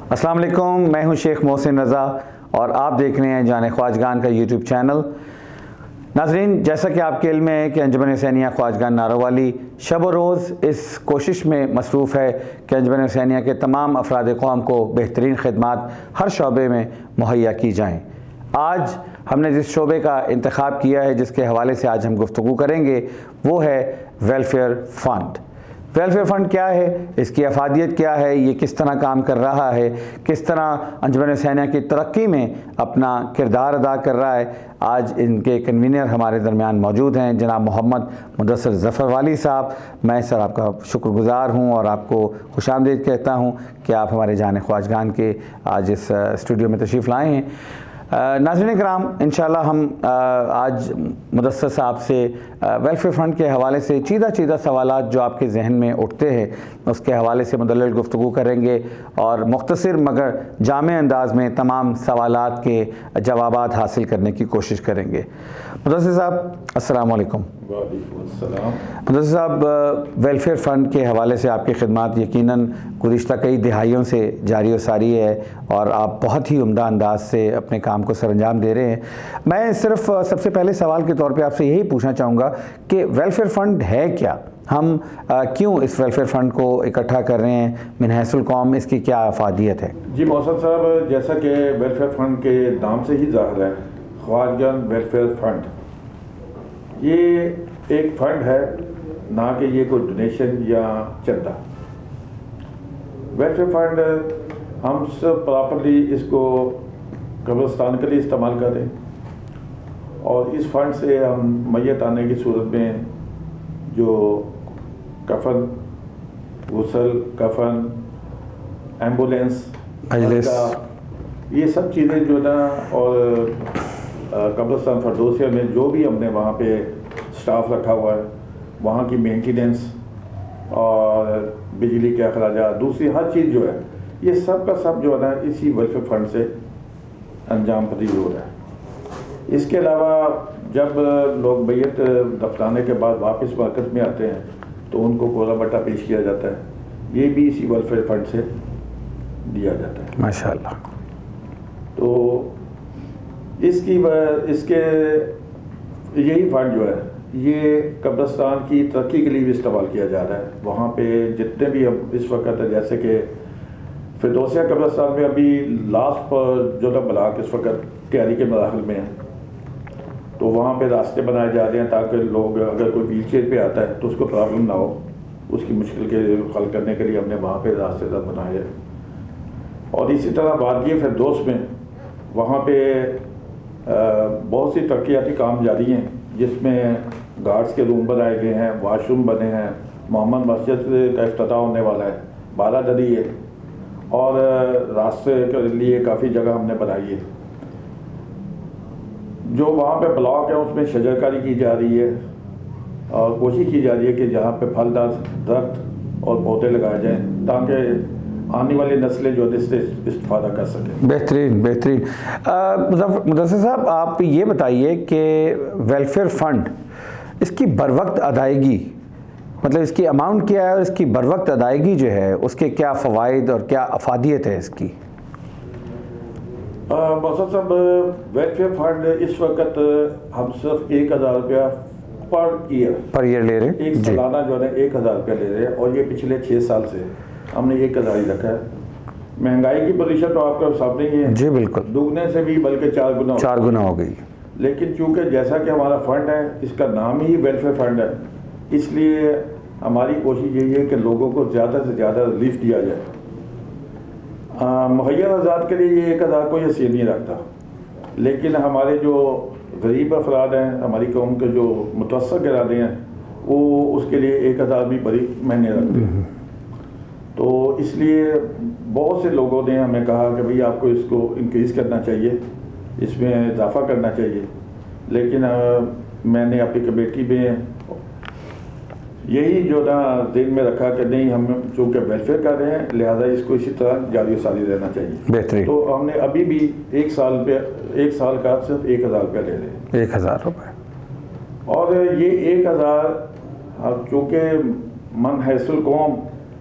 अस्सलाम वालेकुम, मैं हूं शेख मोहसिन रज़ा और आप देख रहे हैं जाने ख्वाजगान का यूट्यूब चैनल। नाज़रीन, जैसा कि आपके इल्म है कि अंजुमन हुसैनिया ख्वाजगान नारोवाली शब व रोज़ इस कोशिश में मसरूफ़ है कि अंजुमन हुसैनिया के तमाम अफराद कौम को बेहतरीन खिदमात हर शोबे में मुहैया की जाएँ। आज हमने जिस शोबे का इंतखाब किया है, जिसके हवाले से आज हम गुफ्तगू करेंगे, वो है वेलफेयर फ़ंड। वेलफेयर फ़ंड क्या है, इसकी अफादियत क्या है, ये किस तरह काम कर रहा है, किस तरह अंजुमन हुसैनिया की तरक्की में अपना किरदार अदा कर रहा है। आज इनके कन्वीनर हमारे दरमियान मौजूद हैं, जनाब मोहम्मद मुदस्सिर ज़फ़र वाली साहब। मैं सर आपका शुक्रगुज़ार हूँ और आपको खुशामदीद कहता हूँ कि आप हमारे जाने ख्वाजगान के आज इस स्टूडियो में तशरीफ़ लाए हैं। नाज़रीन कराम, इंशाल्लाह हम आज मुदस्सिर साहब से वेलफेयर फ़ंड के हवाले से चीदा सवालात जो आपके जहन में उठते हैं उसके हवाले से मुदल्लल गुफ्तगू करेंगे और मुख्तसर मगर जामे अंदाज में तमाम सवालात के जवाबात हासिल करने की कोशिश करेंगे। मुदस्सिर साहब अस्सलाम वालेकुम। मुदस्सिर साहब, वेलफेयर फ़ंड के हवाले से आपकी खिदमात यकीनन गुज़िश्ता कई दिहाइयों से जारी व सारी है और आप बहुत ही उम्दा अंदाज से अपने काम को सरअंजाम दे रहे हैं। मैं सिर्फ सबसे पहले सवाल के तौर पे आपसे यही पूछना चाहूँगा कि वेलफेयर फ़ंड है क्या, हम क्यों इस वेलफेयर फ़ंड को इकट्ठा कर रहे हैं, मिनहसुल कौम इसकी क्या अफादियत है? जी मोहसिन साहब, जैसा कि वेलफेयर फ़ंड के नाम से ही ज़ाहिर है, ख्वाजगान वेलफेयर फ़ंड ये एक फ़ंड है, ना कि ये कोई डोनेशन या चंदा। वेलफेयर फ़ंड हम सब प्रॉपरली इसको कब्रिस्तान के लिए इस्तेमाल करें और इस फंड से हम मैयत आने की सूरत में जो कफन, गुसल, कफन, एम्बुलेंस, ये सब चीज़ें जो ना, और कब्रिस्तान फरदौसिया में जो भी हमने वहाँ पे स्टाफ रखा हुआ है, वहाँ की मेंटेनेंस और बिजली के अखराजात, दूसरी हर चीज़ जो है, ये सब का सब जो है ना इसी वेलफेयर फ़ंड से अंजाम पजीर हो रहा है। इसके अलावा जब लोग मैयत दफनाने के बाद वापस मरकज़ में आते हैं तो उनको कोला बट्टा पेश किया जाता है, ये भी इसी वेलफेयर फ़ंड से दिया जाता है। माशाअल्लाह। तो इसके यही फंड जो है ये कब्रिस्तान की तरक्की के लिए भी इस्तेमाल किया जा रहा है। वहाँ पे जितने भी अब इस वक्त, जैसे कि फिरदौसिया कब्रिस्तान में अभी लास्ट पर जो ना ब्लॉक इस वक्त तैयारी के मराहल में है, तो वहाँ पे रास्ते बनाए जा रहे हैं ताकि लोग, अगर कोई व्हील चेयर पे आता है तो उसको प्रॉब्लम ना हो, उसकी मुश्किल के हल करने के लिए हमने वहाँ पे रास्तेदार बनाए हैं। और इसी तरह वादी फिरदौस में वहाँ पे बहुत सी तरक्याती काम जारी हैं, जिसमें गार्ड्स के रूम बनाए गए हैं, वाशरूम बने हैं, मोहम्मद मस्जिद का इफ्तिताह होने वाला है, बालादरी है और रास्ते के लिए काफ़ी जगह हमने बनाई है। जो वहाँ पे ब्लॉक है उसमें शजरकारी की जा रही है और कोशिश की जा रही है कि जहाँ पे फलदार दरख्त और पौधे लगाए जाएँ ताकि आने वाली नस्लें जो है इससे इस्तेफादा कर सकें। बेहतरीन बेहतरीन। मुदस्सिर साहब, आप ये बताइए कि वेलफेयर फ़ंड इसकी बरवक्त अदायगी, मतलब इसकी अमाउंट क्या है और इसकी बरवक्त अदायगी जो है उसके क्या फ़वाइद और क्या अफादियत है इसकी? मकसद साहब, वेलफेयर फ़ंड इस वक्त हम सिर्फ 1000 रुपया पर ईयर ले रहे हैं, एक सालाना जो है 1000 रुपया ले रहे हैं और ये पिछले 6 साल से हमने 1000 ही रखा है। महंगाई की पोजीशन तो आपका सामने ही है, जी बिल्कुल, दुगने से भी बल्कि 4 गुना हो गई। लेकिन चूँकि जैसा कि हमारा फ़ंड है, इसका नाम ही वेलफेयर फ़ंड है, इसलिए हमारी कोशिश यही है कि लोगों को ज़्यादा से ज़्यादा रिलीफ दिया जाए। मुहैया आज़ाद के लिए ये 1000 को ये सेल नहीं रखता, लेकिन हमारे जो गरीब अफराद हैं, हमारी कौम के जो मुतवस्सित घराने हैं, वो उसके लिए 1000 भी बड़ी महीने रखते हैं। तो इसलिए बहुत से लोगों ने हमें कहा कि भाई आपको इसको इंक्रीज़ करना चाहिए, इसमें इजाफा करना चाहिए, लेकिन मैंने अपनी कमेटी में यही जो ना दिन में रखा कि नहीं, हम चूँकि वेलफेयर कर रहे हैं लिहाजा इसको इसी तरह जारी सारी रहना चाहिए। बेहतरीन। तो हमने अभी भी एक साल का सिर्फ 1000 रुपया ले रहे हैं। 1000 रुपये। और ये 1000 चूँकि मन हैसुल कौम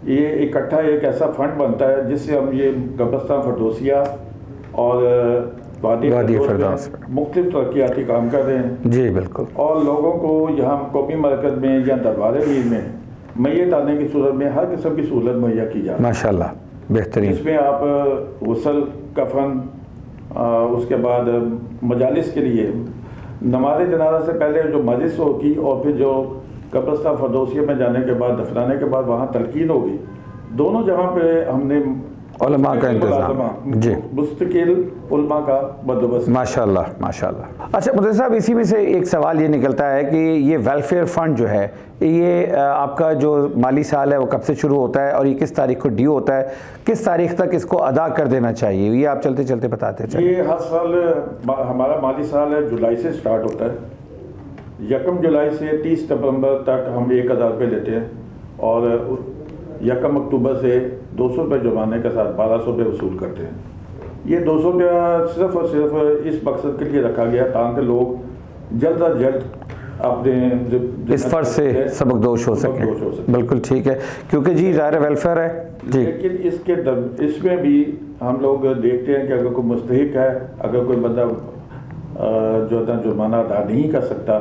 ये इकट्ठा एक ऐसा फंड बनता है जिससे हम ये कब्रिस्तान फरदौसिया और वादी फिरदौस मुख्तलिफ तरक्याती काम कर रहे हैं। जी बिल्कुल। और लोगों को यहाँ कौमी मरकज़ में या दरबार मीर में मैयत आने की सूरत में हर किस्म की सहूलत मुहैया की जाए। माशाल्लाह, बेहतरीन। इसमें आप गुस्ल, कफन, उसके बाद मजालिस के लिए नमाज जनाजा से पहले जो मजलिस होगी और फिर जो कब्रिस्तान फरदौसिया में जाने के बाद दफनाने के बाद वहाँ तलकीन होगी, दोनों जगह पे हमने उलमा का इंतजाम, जी, मुस्तकिल उलमा का बंदोबस्त। माशाल्लाह माशाल्लाह। अच्छा मुदर्रिस साहब, इसी में से एक सवाल ये निकलता है कि ये वेलफेयर फ़ंड जो है, ये आपका जो माली साल है वो कब से शुरू होता है और ये किस तारीख को ड्यू होता है, किस तारीख तक इसको अदा कर देना चाहिए, ये आप चलते चलते बताते हैं। ये हर साल हमारा माली साल है जुलाई से स्टार्ट होता है। 1 जुलाई से 30 नवंबर तक हम 1000 रुपये लेते हैं और 1 अक्टूबर से 200 रुपये जुर्माने के साथ 1200 रुपये वसूल करते हैं। ये 200 रुपया सिर्फ और सिर्फ इस मकसद के लिए रखा गया ताकि लोग जल्द अज जल्द अपने इस फर्ज से सबकदोश हो सके। बिल्कुल ठीक है, क्योंकि जी ज़ाहिर वेलफेयर है जी। लेकिन इसमें भी हम लोग देखते हैं कि अगर कोई मुस्तहिक है, अगर कोई बंदा जो है जुर्माना अदा नहीं कर सकता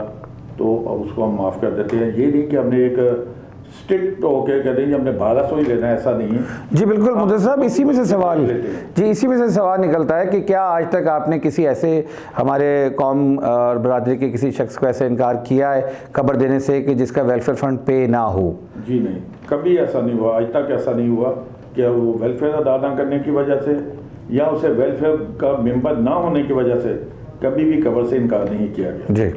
तो उसको हम माफ़ कर देते हैं। ये नहीं कि हमने एक स्ट्रिक्ट होके कह देंगे हमने 1200 ही लेना है, ऐसा नहीं है जी। बिल्कुल मुदर्रिस साहब, इसी में से सवाल निकलता है कि क्या आज तक आपने किसी ऐसे हमारे कौम और बरादरी के किसी शख्स को ऐसे इनकार किया है कब्र देने से कि जिसका वेलफेयर फ़ंड पे ना हो? जी नहीं, कभी ऐसा नहीं हुआ, आज तक ऐसा नहीं हुआ कि वो वेलफेयर अदा ना करने की वजह से या उसे वेलफेयर का मेंबर ना होने की वजह से कभी भी कब्र से इनकार नहीं किया गया। जी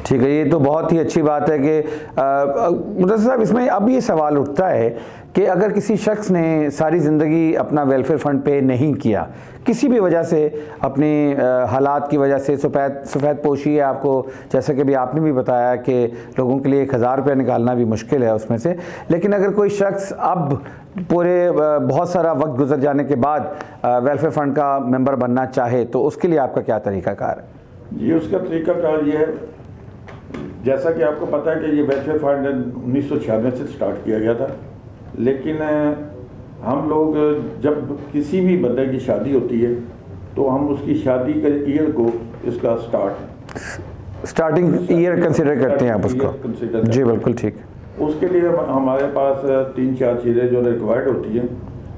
ठीक है, ये तो बहुत ही अच्छी बात है कि मुदर्रिस साहब, इसमें अब ये सवाल उठता है कि अगर किसी शख्स ने सारी ज़िंदगी अपना वेलफेयर फ़ंड पे नहीं किया, किसी भी वजह से, अपनी हालात की वजह से, सफ़ेद पोशी है आपको, जैसा कि भी आपने भी बताया कि लोगों के लिए 1000 रुपये निकालना भी मुश्किल है उसमें से, लेकिन अगर कोई शख्स अब पूरे बहुत सारा वक्त गुजर जाने के बाद वेलफेयर फ़ंड का मेंबर बनना चाहे तो उसके लिए आपका क्या तरीक़ाकार है? ये उसका तरीक़ाकार ये है, जैसा कि आपको पता है कि ये वेलफेयर फंड 1996 से स्टार्ट किया गया था, लेकिन हम लोग जब किसी भी बंदे की शादी होती है तो हम उसकी शादी के ईयर को इसका स्टार्टिंग ईयर कंसिडर करते हैं आप उसको। जी बिल्कुल ठीक। उसके लिए हमारे पास 3-4 चीज़ें जो रिक्वायर्ड होती हैं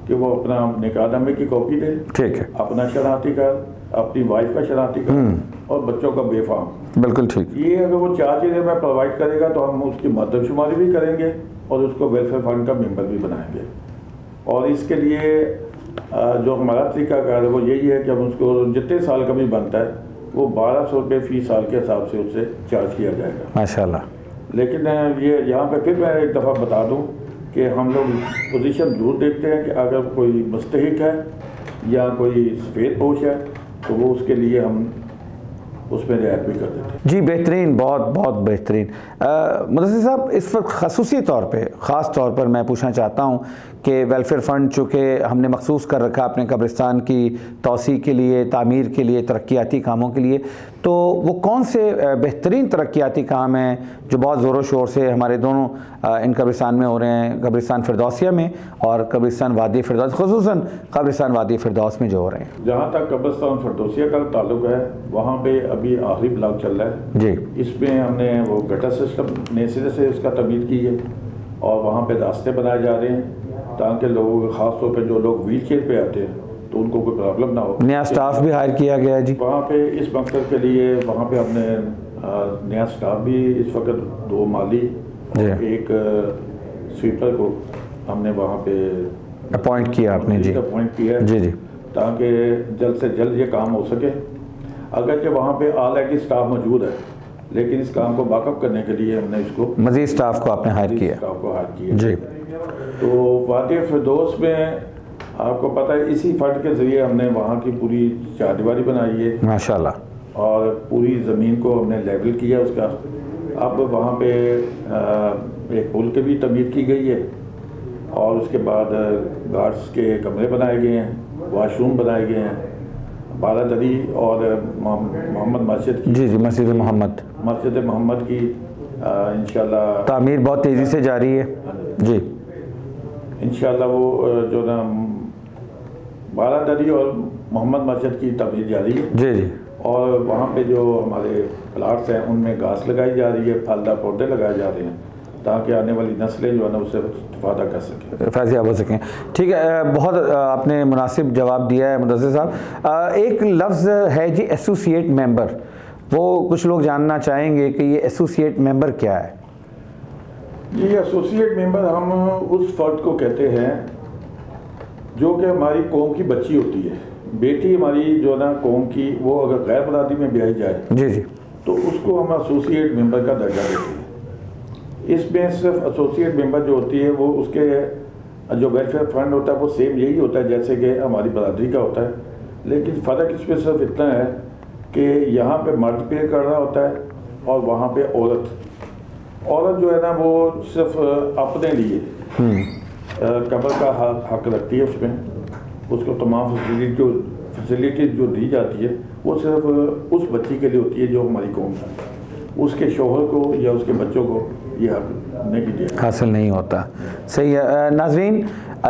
कि वो अपना निकाहनामे की कॉपी दे, ठीक है, अपना शनाख्ती कार्ड, अपनी वाइफ का शनाख्ती कार्ड और बच्चों का बेफाम। बिल्कुल ठीक। ये अगर वो 4 चीज़ें मैं प्रोवाइड करेगा तो हम उसकी मर्दमशुमारी भी करेंगे और उसको वेलफेयर फंड का मेंबर भी बनाएंगे। और इसके लिए जो हमारा तरीकाकार है वो यही है कि हम उसको जितने साल का भी बनता है वो 1200 रुपये फी साल के हिसाब से उससे चार्ज किया जाएगा। माशाल्लाह। लेकिन ये यहाँ पे फिर मैं एक दफ़ा बता दूँ कि हम लोग पोजीशन जरूर देखते हैं कि अगर कोई मुस्तहिक है या कोई सफ़ेद पोश है तो वो उसके लिए हम उसमें रियायत भी कर देते हैं। जी बेहतरीन, बहुत बहुत बेहतरीन। मुदस्सिर साहब, इस वक्त खसूसी तौर पे, ख़ास तौर पर मैं पूछना चाहता हूँ कि वेलफेयर फ़ंड चूँकि हमने मखसूस कर रखा अपने कब्रिस्तान की तौसी के लिए, तामीर के लिए, तरक्याती कामों के लिए, तो वो कौन से बेहतरीन तरक्याती काम हैं जो बहुत ज़ोरों शोर से हमारे दोनों इन कब्रिस्तान में हो रहे हैं, कब्रिस्तान फिरदौसिया में और कब्रिस्तान वादी फिरदौस, ख़ुसूसन कब्रिस्तान वादी फिरदौस में जो हो रहे हैं? जहाँ तक कब्रिस्तान फिरदौसिया का ताल्लुक है वहाँ पे अभी आखिरी ब्लॉक चल रहा है जी। इसमें हमने वो गटर सिस्टम नए सिरे से इसका तमीर की है और वहाँ पे रास्ते बनाए जा रहे हैं ताकि लोगों को, ख़ास तौर पे जो लोग व्हील चेयर पे आते हैं तो उनको कोई प्रॉब्लम ना हो। नया स्टाफ भी हायर किया गया है जी वहाँ पे इस मकसद के लिए। वहाँ पे हमने नया स्टाफ भी इस वक्त 2 माली और 1 स्वीपर को हमने वहाँ पे अपॉइंट किया आपने जी, अपॉइंट किया है जी जी, ताकि जल्द से जल्द ये काम हो सके। अगरचे वहाँ पे आला की स्टाफ मौजूद है लेकिन इस काम को बाकअप करने के लिए हमने इसको मज़ीद स्टाफ को आपने हायर किया जी। तो वादी फिरदौस में आपको पता है इसी फंड के ज़रिए हमने वहाँ की पूरी चारदीवारी बनाई है माशाल्लाह और पूरी ज़मीन को हमने लेवल किया उसका। अब वहाँ पे एक पुल की भी तमीर की गई है और उसके बाद गार्ड्स के कमरे बनाए गए हैं, वाशरूम बनाए गए हैं, बारादरी और मोहम्मद मस्जिद की, जी जी, मस्जिद मोहम्मद की इंशाल्लाह तामीर बहुत तेज़ी से जारी है जी। इंशाल्लाह वो जो ना बारादरी और मोहम्मद मस्जिद की तमीर जारी है जी जी। और वहाँ पे जो हमारे प्लाट्स हैं उनमें घास लगाई जा रही है, फलदार पौधे लगाए जा रहे हैं ताकि आने वाली नस्लें जो है ना उससे इस्तेफादा कर सकें, फैज़याब हो सकें। ठीक है, बहुत आपने मुनासिब जवाब दिया है मुदस्सिर साहब। एक लफ्ज़ है जी एसोसिएट मेंबर, वो कुछ लोग जानना चाहेंगे कि ये एसोसिएट मेंबर क्या है? जी, एसोसिएट मेंबर हम उस फ़र्द को कहते हैं जो कि हमारी कौम की बच्ची होती है, बेटी हमारी जो ना कौम की, वो अगर गैर बरादरी में ब्याही जाए जी जी तो उसको हम एसोसिएट मेंबर का दर्जा देते हैं। इसमें सिर्फ एसोसिएट मेंबर जो होती है वो उसके जो वेलफेयर फंड होता है वो सेम यही होता है जैसे कि हमारी बरादरी का होता है, लेकिन फ़र्क इसमें सिर्फ इतना है कि यहाँ पे मर्द पे कर रहा होता है और वहाँ पे औरत जो है ना वो सिर्फ अपने लिए कब्र का हक रखती है, उसमें उसको तमाम फैसिलिटीज जो दी जाती है वो सिर्फ उस बच्ची के लिए होती है जो हमारी कौम है, उसके शोहर को या उसके बच्चों को ये हक नहीं दिया हासिल नहीं होता। सही है नाज़रीन,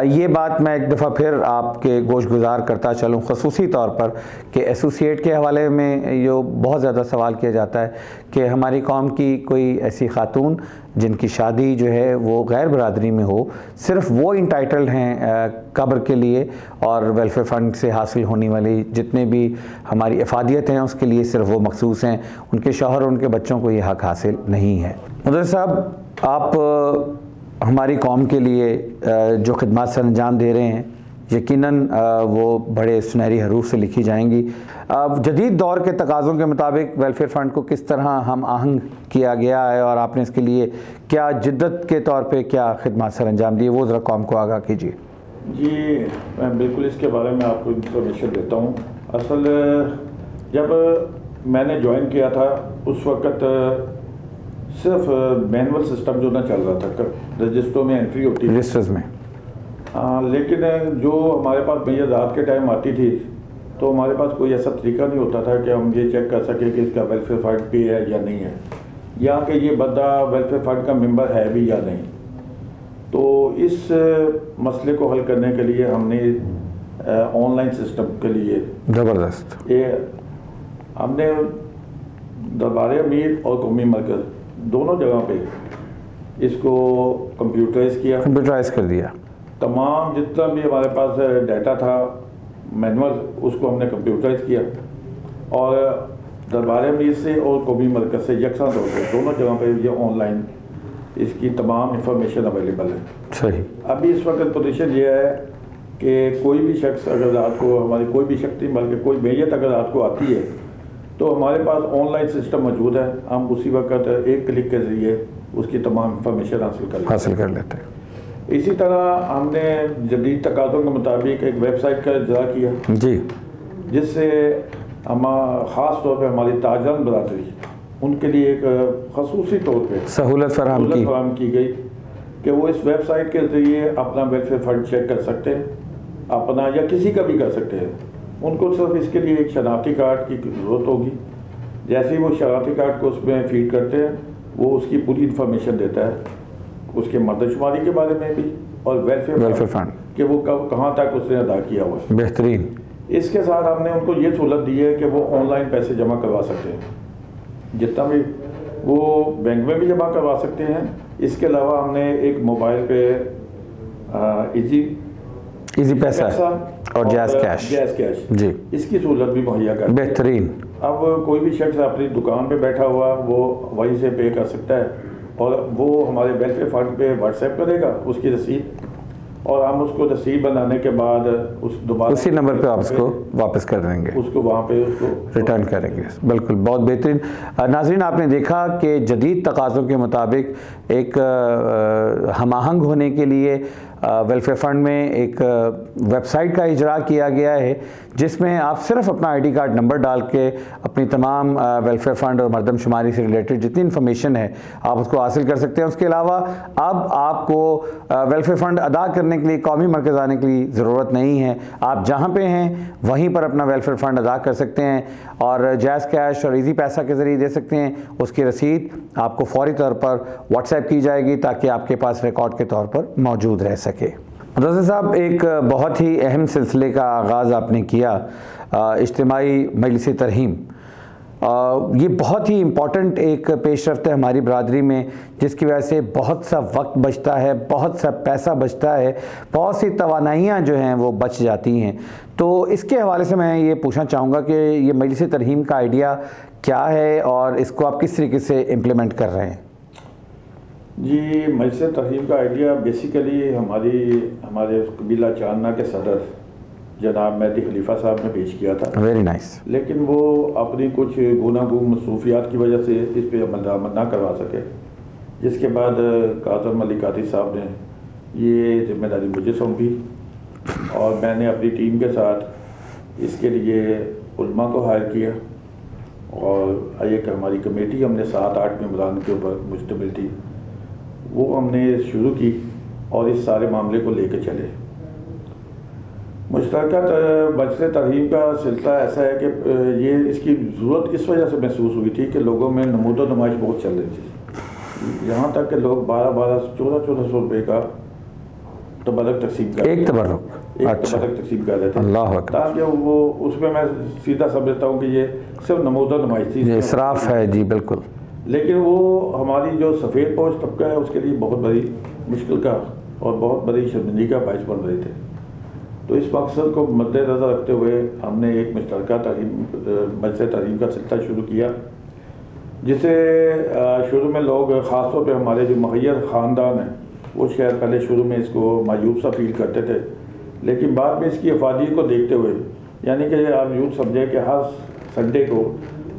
ये बात मैं एक दफ़ा फिर आपके गोश गुजार करता चलूँ ख़ुसूसी तौर पर कि एसोसिएट के हवाले में जो बहुत ज़्यादा सवाल किया जाता है कि हमारी कौम की कोई ऐसी खातून जिनकी शादी जो है वो गैर बरादरी में हो, सिर्फ वो इंटाइटल्ड हैं कब्र के लिए और वेलफेयर फ़ंड से हासिल होने वाली जितने भी हमारी अफादियत हैं उसके लिए सिर्फ वो मखसूस हैं, उनके शौहर और उनके बच्चों को ये हक हासिल नहीं है। मुदस्सिर साहब, आप हमारी कौम के लिए जो खिदमत सर अंजाम दे रहे हैं यकीनन वो बड़े सुनहरी हरूफ से लिखी जाएंगी। जदीद दौर के तकाज़ों के मुताबिक वेलफेयर फ़ंड को किस तरह हम आहंग किया गया है और आपने इसके लिए क्या जिद्दत के तौर पे क्या खिदमत सर अंजाम दिए, वो ज़रा कौम को आगाह कीजिए। जी, मैं बिल्कुल इसके बारे में आपको इंफॉर्मेशन देता हूँ। असल जब मैंने ज्वाइन किया था उस वक़्त सिर्फ मैनुअल सिस्टम जो ना चल रहा था, रजिस्टरों में एंट्री होती थी रजिस्टर्स में, लेकिन जो हमारे पास भैया रात के टाइम आती थी तो हमारे पास कोई ऐसा तरीका नहीं होता था कि हम ये चेक कर सकें कि इसका वेलफेयर फंड पे है या नहीं है, या कि ये बंदा वेलफेयर फंड का मेंबर है भी या नहीं। तो इस मसले को हल करने के लिए हमने ऑनलाइन सिस्टम के लिए ज़बरदस्त ये हमने दरबार अमीर और कौमी मरकज़ दोनों जगह पे इसको कंप्यूटराइज किया, कंप्यूटराइज कर दिया। तमाम जितना भी हमारे पास डाटा था मैनुअल उसको हमने कंप्यूटराइज किया और दरबार अमीर से और कौमी मरकज़ से यकसा तौर पर दोनों जगह पे ये ऑनलाइन इसकी तमाम इंफॉर्मेशन अवेलेबल है। सही। अभी इस वक्त पोजीशन ये है कि कोई भी शख्स अगर रात को हमारी कोई भी शक्ति बल्कि कोई मैयत अगर रात को आती है तो हमारे पास ऑनलाइन सिस्टम मौजूद है, हम उसी वक्त एक क्लिक के ज़रिए उसकी तमाम इंफॉर्मेशन हासिल कर लेते हैं। इसी तरह हमने जदीद तकाज़ों के मुताबिक एक वेबसाइट का इज्रा किया जी, जिससे हम ख़ास तौर पर हमारी ताजरन बरादरी उनके लिए एक खसूसी तौर पर सहूलत फराहम की गई कि वो इस वेबसाइट के ज़रिए अपना वेलफेयर फंड चेक कर सकते हैं, अपना या किसी का भी कर सकते हैं। उनको सिर्फ इसके लिए एक शनाख्ती कार्ड की ज़रूरत होगी। जैसे ही वो शनाख्ती कार्ड को उसमें फीड करते हैं वो उसकी पूरी इन्फॉर्मेशन देता है, उसके मर्दशुमारी के बारे में भी और वेलफेयर फंड कि वो कब कहाँ तक उसने अदा किया हुआ है। बेहतरीन। इसके साथ हमने उनको ये सहूलत दी है कि वो ऑनलाइन पैसे जमा करवा सकते हैं, जितना भी वो बैंक में भी जमा करवा सकते हैं। इसके अलावा हमने एक मोबाइल पे इजी पैसा और जैज़ कैश जी इसकी सहूलत भी मुहैया कर बेहतरीन। अब कोई भी शख्स अपनी दुकान पे बैठा हुआ वो वहीं से पे कर सकता है और वो हमारे वेलफेयर फंड पे व्हाट्सएप करेगा उसकी रसीद और हम उसको रसीद बनाने के बाद दोबारा उसी नंबर पे आप उसको वापस कर देंगे, उसको वहाँ पे उसको रिटर्न करेंगे। बिल्कुल, बहुत बेहतरीन। नाज़रीन, आपने देखा कि जदीद तकाज़ों के मुताबिक एक हम आहंग होने के लिए वेलफेयर फ़ंड में एक वेबसाइट का इजरा किया गया है जिसमें आप सिर्फ अपना आईडी कार्ड नंबर डाल के अपनी तमाम वेलफेयर फ़ंड और मरदमशुमारी से रिलेटेड जितनी इन्फॉर्मेशन है आप उसको हासिल कर सकते हैं। उसके अलावा अब आपको वेलफेयर फ़ंड अदा करने के लिए कौमी मरकज़ आने की ज़रूरत नहीं है, आप जहाँ पे हैं वहीं पर अपना वेलफेयर फ़ंड अदा कर सकते हैं और जैज़ कैश और इजी पैसा के ज़रिए दे सकते हैं। उसकी रसीद आपको फ़ौरी तौर पर व्हाट्सएप की जाएगी ताकि आपके पास रिकॉर्ड के तौर पर मौजूद रह सके। मुदस्सिर साहब, एक बहुत ही अहम सिलसिले का आगाज़ आपने किया, इज्तिमाई मजलिस तरहीम। ये बहुत ही इम्पॉर्टेंट एक पेशरफ्त है हमारी बरादरी में, जिसकी वजह से बहुत सा वक्त बचता है, बहुत सा पैसा बचता है, बहुत सी तवानाइयाँ जो हैं वो बच जाती हैं। तो इसके हवाले से मैं ये पूछना चाहूँगा कि ये मजलिस तरहीम का आइडिया क्या है और इसको आप किस तरीके से इम्प्लीमेंट कर रहे हैं? जी, मजलिस तरहीम का आइडिया बेसिकली हमारे कबीला चांदना के सदर जनाब मेहदी खलीफा साहब ने पेश किया था। Very nice. लेकिन वो अपनी कुछ गुनागुम मसरूफियात की वजह से इस पर अमल ना करवा सके, जिसके बाद कादर मलिकाती साहब ने ये जिम्मेदारी मुझे सौंपी और मैंने अपनी टीम के साथ इसके लिए उलमा को हायर किया और एक हमारी कमेटी हमने 7-8 मेंबरान के ऊपर मुश्तमिल थी, वो हमने शुरू की और इस सारे मामले को लेकर चले। मुश्तरका मजलिस तरहीम का सिलसिला ऐसा है कि ये इसकी ज़रूरत इस वजह से महसूस हुई थी कि लोगों में नमूद व नुमाइश बहुत चल रही थी, यहाँ तक कि लोग 12-1400 रुपये का तबर्रुक तकसीम कर एक तबर्रुक तकसीम कर रहे थे। अल्लाह अकबर। ताकि वो उसमें मैं सीधा समझता हूँ कि ये सिर्फ नमूद व नुमाइश थी, इसराफ है। जी बिल्कुल। लेकिन वो हमारी जो सफ़ेद पोश तबका है उसके लिए बहुत बड़ी मुश्किल का और बहुत बड़ी शर्मिंदगी का बायस बन रहे थे। तो इस मकसद को मद्देनज़र रखते हुए हमने एक मुश्तरका मजलिस तरहीम का सिलसिला शुरू किया, जिसे शुरू में लोग ख़ास तौर पे हमारे जो मुहैयर ख़ानदान हैं वो शायद पहले शुरू में इसको मायूब सा फील करते थे, लेकिन बाद में इसकी अफादियत को देखते हुए, यानी कि आप यूँ समझें कि हर संडे को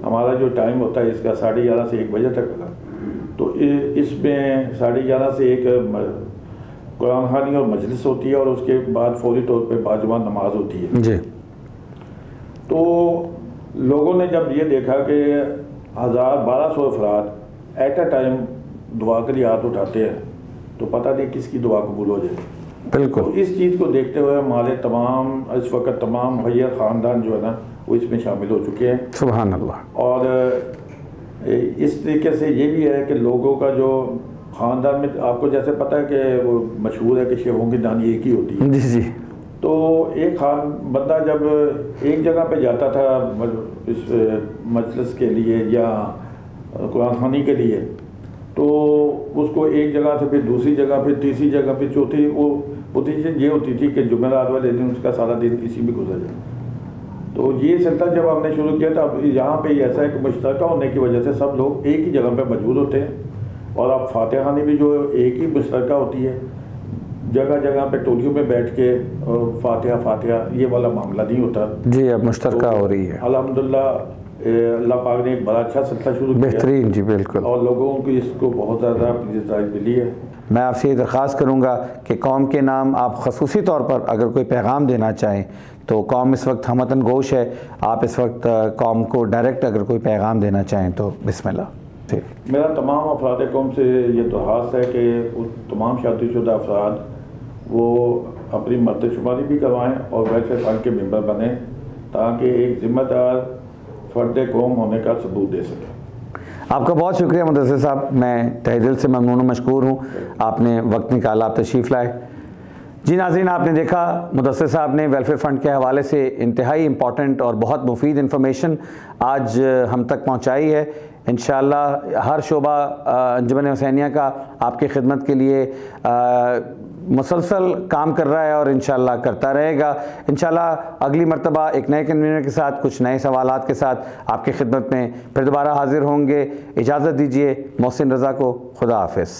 हमारा जो टाइम होता है इसका 11:30 से 1 बजे तक का, तो इसमें 11:30 से 1 कुरान खानी और मजलिस होती है और उसके बाद फौरी तौर पे बाजुबान नमाज होती है जी। तो लोगों ने जब ये देखा कि 1200 अफराद एट अ टाइम दुआ के लिए हाथ उठाते हैं तो पता नहीं किसकी दुआ कबूल हो जाए। बिल्कुल। तो इस चीज़ को देखते हुए हमारे इस वक्त तमाम मुहैया ख़ानदान जो है ना वो इसमें शामिल हो चुके हैं। सुभान अल्लाह। और इस तरीके से ये भी है कि लोगों का जो ख़ानदान में, आपको जैसे पता है कि वो मशहूर है कि शेखों की दानी एक ही होती है। जी जी। तो एक बंदा जब एक जगह पे जाता था इस मजलिस के लिए या कुरान खानी के लिए, तो उसको एक जगह से फिर दूसरी जगह, फिर तीसरी जगह, फिर चौथी, वो पोजीशन ये होती थी कि जुमेरात वाले दिन उसका सारा दिन इसी में गुजर जाए। तो ये सिलसिला जब हमने शुरू किया था, अब यहाँ पे ऐसा है कि मुश्तरका होने की वजह से सब लोग एक ही जगह पे मौजूद होते हैं और अब फातिहा खानी भी जो एक ही मुश्तरका होती है, जगह जगह पे टोलियों में बैठ के फातिहा ये वाला मामला नहीं होता जी, अब मुश्तरका हो रही है। अल्हम्दुलिल्लाह अल्लाह पाक ने एक बड़ा अच्छा सिलसिला शुरू किया, बेहतरीन। जी बिल्कुल। और लोगों को इसको बहुत ज़्यादा प्लीज़ मिली है। मैं आपसे ये दरख्वास्त करूँगा कि कौम के नाम आप खसूसी तौर पर अगर कोई पैगाम देना चाहें तो कौम इस वक्त हमतन गोश है, आप इस वक्त कौम को डायरेक्ट अगर कोई पैगाम देना चाहें तो बिस्मिल्लाह। मेरा तमाम अफराद कौम से ये दरख्वास्त है कि तमाम शादीशुदा अफराद वो अपनी मर्दशुमारी भी करवाएँ और वैसे फंड के मेंबर बने, ताकि एक ज़िम्मेदार फ़र्द कौम होने का सबूत दे सकें। आपका बहुत शुक्रिया मुदस्सिर साहब, मैं तहे दिल से ममनून व मशकूर हूँ, आपने वक्त निकाला, आप तशरीफ़ लाए। जी नाज़रीन, आपने देखा मुदस्सिर साहब ने वेलफेयर फ़ंड के हवाले से इंतहाई इम्पॉर्टेंट और बहुत मुफीद इन्फॉर्मेशन आज हम तक पहुँचाई है। इंशाअल्लाह हर शोबा अंजुमन हुसैनिया का आपकी खिदमत के लिए मुसलसल काम कर रहा है और इंशाअल्लाह करता रहेगा। इंशाअल्लाह अगली मर्तबा एक नए कन्वीनर के साथ, कुछ नए सवालात के साथ आपकी खिदमत में फिर दोबारा हाजिर होंगे। इजाज़त दीजिए मोहसिन रज़ा को। खुदा हाफिज़।